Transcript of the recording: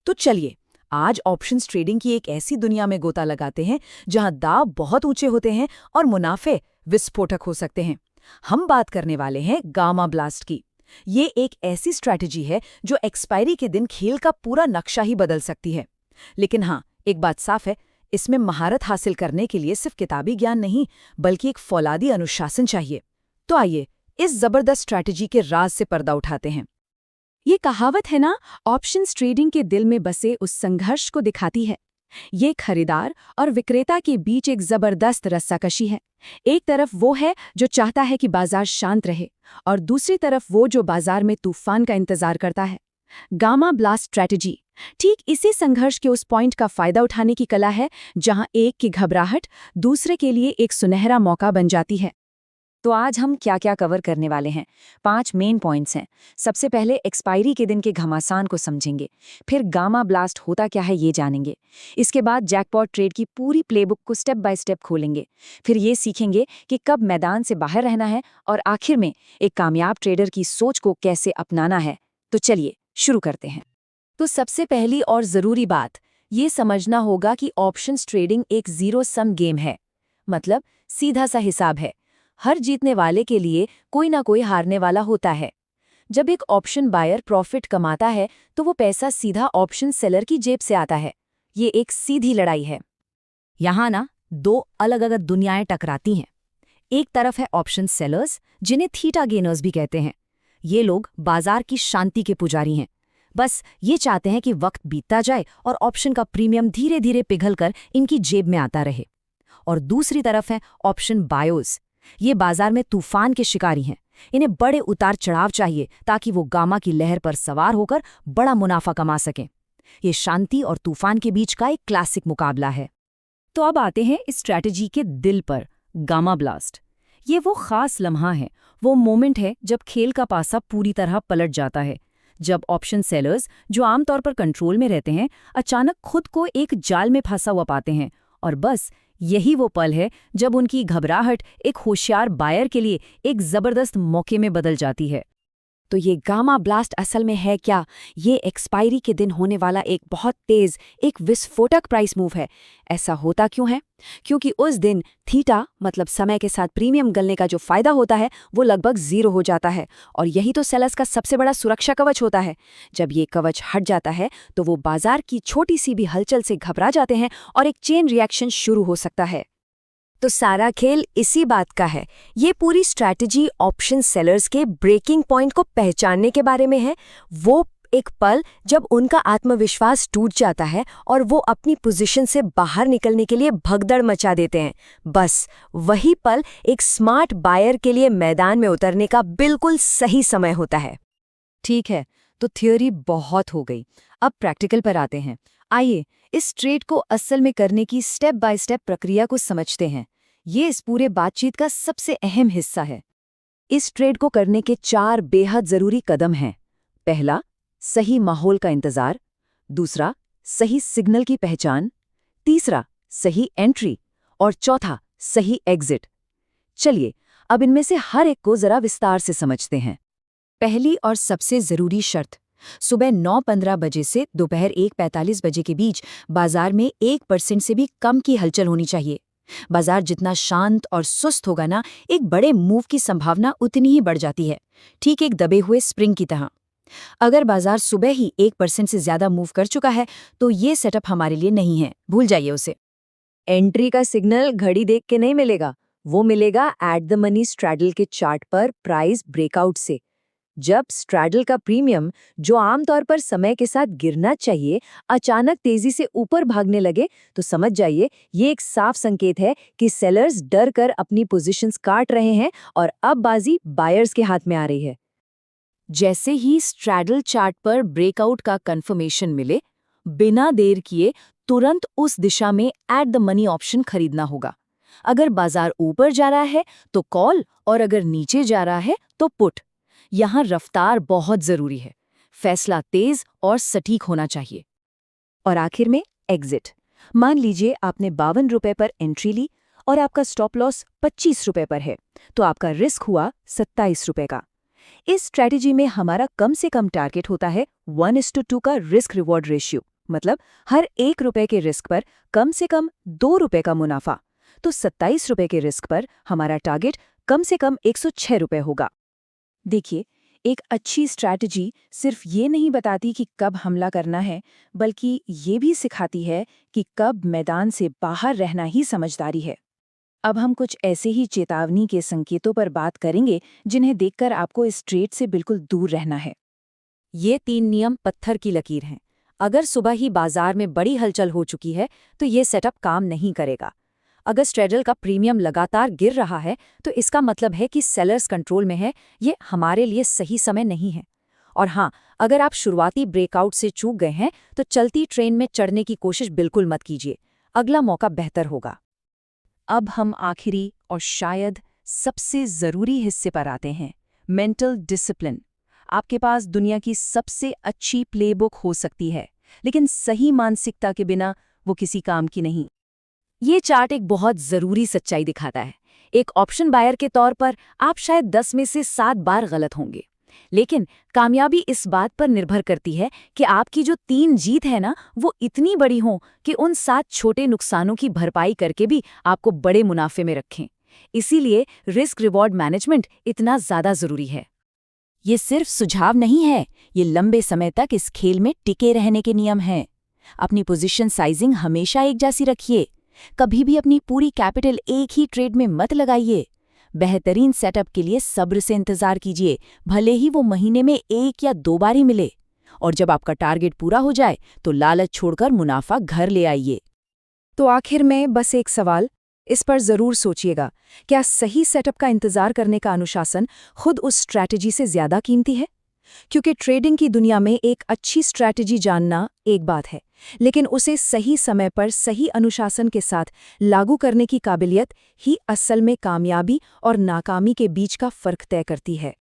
तो चलिए आज ऑप्शंस ट्रेडिंग की एक ऐसी दुनिया में गोता लगाते हैं जहां दाव बहुत ऊंचे होते हैं और मुनाफे विस्फोटक हो सकते हैं। हम बात करने वाले हैं गामा ब्लास्ट की। ये एक ऐसी स्ट्रैटेजी है जो एक्सपायरी के दिन खेल का पूरा नक्शा ही बदल सकती है। लेकिन हाँ, एक बात साफ है, इसमें महारत हासिल करने के लिए सिर्फ किताबी ज्ञान नहीं बल्कि एक फौलादी अनुशासन चाहिए। तो आइए इस जबरदस्त स्ट्रैटेजी के राज से पर्दा उठाते हैं। ये कहावत है ना, ऑप्शंस ट्रेडिंग के दिल में बसे उस संघर्ष को दिखाती है। ये खरीदार और विक्रेता के बीच एक जबरदस्त रस्साकशी है। एक तरफ वो है जो चाहता है कि बाजार शांत रहे और दूसरी तरफ वो जो बाजार में तूफान का इंतजार करता है। गामा ब्लास्ट स्ट्रैटेजी ठीक इसी संघर्ष के उस पॉइंट का फायदा उठाने की कला है जहां एक की घबराहट दूसरे के लिए एक सुनहरा मौका बन जाती है। तो आज हम क्या क्या कवर करने वाले हैं। 5 मेन पॉइंट्स हैं। सबसे पहले एक्सपायरी के दिन के घमासान को समझेंगे, फिर गामा ब्लास्ट होता क्या है ये जानेंगे। इसके बाद जैकपॉट ट्रेड की पूरी प्लेबुक को स्टेप बाय स्टेप खोलेंगे। फिर ये सीखेंगे कि कब मैदान से बाहर रहना है और आखिर में एक कामयाब ट्रेडर की सोच को कैसे अपनाना है। तो चलिए शुरू करते हैं। तो सबसे पहली और ज़रूरी बात ये समझना होगा कि ऑप्शंस ट्रेडिंग एक ज़ीरो सम गेम है। मतलब सीधा सा हिसाब है। हर जीतने वाले के लिए कोई ना कोई हारने वाला होता है। जब एक ऑप्शन बायर प्रॉफिट कमाता है तो वो पैसा सीधा ऑप्शन सेलर की जेब से आता है। ये एक सीधी लड़ाई है। यहाँ ना दो अलग अलग दुनियाएं टकराती हैं। एक तरफ है ऑप्शन सेलर्स, जिन्हें थीटा गेनर्स भी कहते हैं। ये लोग बाजार की शांति के पुजारी हैं। बस ये चाहते हैं कि वक्त बीतता जाए और ऑप्शन का प्रीमियम धीरे धीरे पिघलकर इनकी जेब में आता रहे। और दूसरी तरफ है ऑप्शन बायोस। ये बाजार में तूफान के शिकारी हैं। इन्हें बड़े उतार चढ़ाव चाहिए ताकि वो गामा की लहर पर सवार होकर बड़ा मुनाफा कमा सकें। ये शांति और तूफान के बीच का एक क्लासिक मुकाबला है। तो अब आते हैं इस स्ट्रैटेजी के दिल पर, गामा ब्लास्ट। ये वो खास लम्हा है, वो मोमेंट है जब खेल का पासा पूरी तरह पलट जाता है। जब ऑप्शन सेलर्स, जो आमतौर पर कंट्रोल में रहते हैं, अचानक खुद को एक जाल में फंसा हुआ पाते हैं। और बस यही वो पल है जब उनकी घबराहट एक होशियार बायर के लिए एक जबरदस्त मौके में बदल जाती है। तो ये गामा ब्लास्ट असल में है क्या? ये एक्सपायरी के दिन होने वाला एक बहुत तेज, एक विस्फोटक प्राइस मूव है। ऐसा होता क्यों है? क्योंकि उस दिन थीटा मतलब समय के साथ प्रीमियम गलने का जो फायदा होता है वो लगभग 0 हो जाता है। और यही तो सेलर्स का सबसे बड़ा सुरक्षा कवच होता है। जब ये कवच हट जाता है तो वो बाजार की छोटी सी भी हलचल से घबरा जाते हैं और एक चेन रिएक्शन शुरू हो सकता है। तो सारा खेल इसी बात का है। ये पूरी स्ट्रैटेजी ऑप्शन सेलर्स के ब्रेकिंग पॉइंट को पहचानने के बारे में है। वो एक पल जब उनका आत्मविश्वास टूट जाता है और वो अपनी पोजीशन से बाहर निकलने के लिए भगदड़ मचा देते हैं। बस वही पल एक स्मार्ट बायर के लिए मैदान में उतरने का बिल्कुल सही समय होता है। ठीक है, तो थ्योरी बहुत हो गई। अब प्रैक्टिकल पर आते हैं। आइए इस ट्रेड को असल में करने की स्टेप बाय स्टेप प्रक्रिया को समझते हैं। ये इस पूरे बातचीत का सबसे अहम हिस्सा है। इस ट्रेड को करने के 4 बेहद जरूरी कदम हैं। पहला, सही माहौल का इंतजार। दूसरा, सही सिग्नल की पहचान। तीसरा, सही एंट्री। और चौथा, सही एग्जिट। चलिए अब इनमें से हर एक को जरा विस्तार से समझते हैं। पहली और सबसे जरूरी शर्त, सुबह 9:15 बजे से दोपहर 1:45 बजे के बीच बाजार में 1% से भी कम की हलचल होनी चाहिए। बाजार जितना शांत और सुस्त होगा ना, एक बड़े मूव की संभावना उतनी ही बढ़ जाती है, ठीक एक दबे हुए स्प्रिंग की तरह। अगर बाजार सुबह ही 1% से ज्यादा मूव कर चुका है तो ये सेटअप हमारे लिए नहीं है, भूल जाइए उसे। एंट्री का सिग्नल घड़ी देख के नहीं मिलेगा, वो मिलेगा एट द मनी स्ट्रैडल के चार्ट पर प्राइस ब्रेकआउट से। जब स्ट्रैडल का प्रीमियम, जो आमतौर पर समय के साथ गिरना चाहिए, अचानक तेजी से ऊपर भागने लगे तो समझ जाइए ये एक साफ संकेत है कि सेलर्स डर कर अपनी पोजीशंस काट रहे हैं और अब बाजी बायर्स के हाथ में आ रही है। जैसे ही स्ट्रैडल चार्ट पर ब्रेकआउट का कंफर्मेशन मिले, बिना देर किए तुरंत उस दिशा में एट द मनी ऑप्शन खरीदना होगा। अगर बाजार ऊपर जा रहा है तो कॉल और अगर नीचे जा रहा है तो पुट। यहाँ रफ्तार बहुत जरूरी है। फैसला तेज और सटीक होना चाहिए। और आखिर में एग्जिट। मान लीजिए आपने 52 रुपए पर एंट्री ली और आपका स्टॉप लॉस 25 रुपए पर है, तो आपका रिस्क हुआ 27 रुपए का। इस स्ट्रैटेजी में हमारा कम से कम टारगेट होता है 1:2 का रिस्क रिवॉर्ड रेशियो। मतलब हर 1 रुपए के रिस्क पर कम से कम 2 रुपए का मुनाफा। तो 27 रुपए के रिस्क पर हमारा टारगेट कम से कम 106 रुपए होगा। देखिए, एक अच्छी स्ट्रैटेजी सिर्फ ये नहीं बताती कि कब हमला करना है, बल्कि ये भी सिखाती है कि कब मैदान से बाहर रहना ही समझदारी है। अब हम कुछ ऐसे ही चेतावनी के संकेतों पर बात करेंगे जिन्हें देखकर आपको इस ट्रेड से बिल्कुल दूर रहना है। ये 3 नियम पत्थर की लकीर हैं। अगर सुबह ही बाजार में बड़ी हलचल हो चुकी है तो ये सेटअप काम नहीं करेगा। अगर स्ट्रेडल का प्रीमियम लगातार गिर रहा है तो इसका मतलब है कि सेलर्स कंट्रोल में है, ये हमारे लिए सही समय नहीं है। और हाँ, अगर आप शुरुआती ब्रेकआउट से चूक गए हैं तो चलती ट्रेन में चढ़ने की कोशिश बिल्कुल मत कीजिए, अगला मौका बेहतर होगा। अब हम आखिरी और शायद सबसे ज़रूरी हिस्से पर आते हैं, मेंटल डिसिप्लिन। आपके पास दुनिया की सबसे अच्छी प्लेबुक हो सकती है, लेकिन सही मानसिकता के बिना वो किसी काम की नहीं। ये चार्ट एक बहुत ज़रूरी सच्चाई दिखाता है। एक ऑप्शन बायर के तौर पर आप शायद 10 में से 7 बार गलत होंगे, लेकिन कामयाबी इस बात पर निर्भर करती है कि आपकी जो 3 जीत है ना, वो इतनी बड़ी हो कि उन 7 छोटे नुकसानों की भरपाई करके भी आपको बड़े मुनाफे में रखें। इसीलिए रिस्क रिवॉर्ड मैनेजमेंट इतना ज़्यादा ज़रूरी है। ये सिर्फ सुझाव नहीं है, ये लंबे समय तक इस खेल में टिके रहने के नियम हैं। अपनी पोजीशन साइजिंग हमेशा एक जैसी रखिए, कभी भी अपनी पूरी कैपिटल एक ही ट्रेड में मत लगाइए। बेहतरीन सेटअप के लिए सब्र से इंतजार कीजिए, भले ही वो महीने में 1 या 2 बार ही मिले। और जब आपका टारगेट पूरा हो जाए तो लालच छोड़कर मुनाफा घर ले आइए। तो आखिर में बस एक सवाल, इस पर ज़रूर सोचिएगा, क्या सही सेटअप का इंतजार करने का अनुशासन खुद उस स्ट्रैटेजी से ज़्यादा कीमती है? क्योंकि ट्रेडिंग की दुनिया में एक अच्छी स्ट्रैटेजी जानना एक बात है, लेकिन उसे सही समय पर सही अनुशासन के साथ लागू करने की काबिलियत ही असल में कामयाबी और नाकामी के बीच का फ़र्क तय करती है।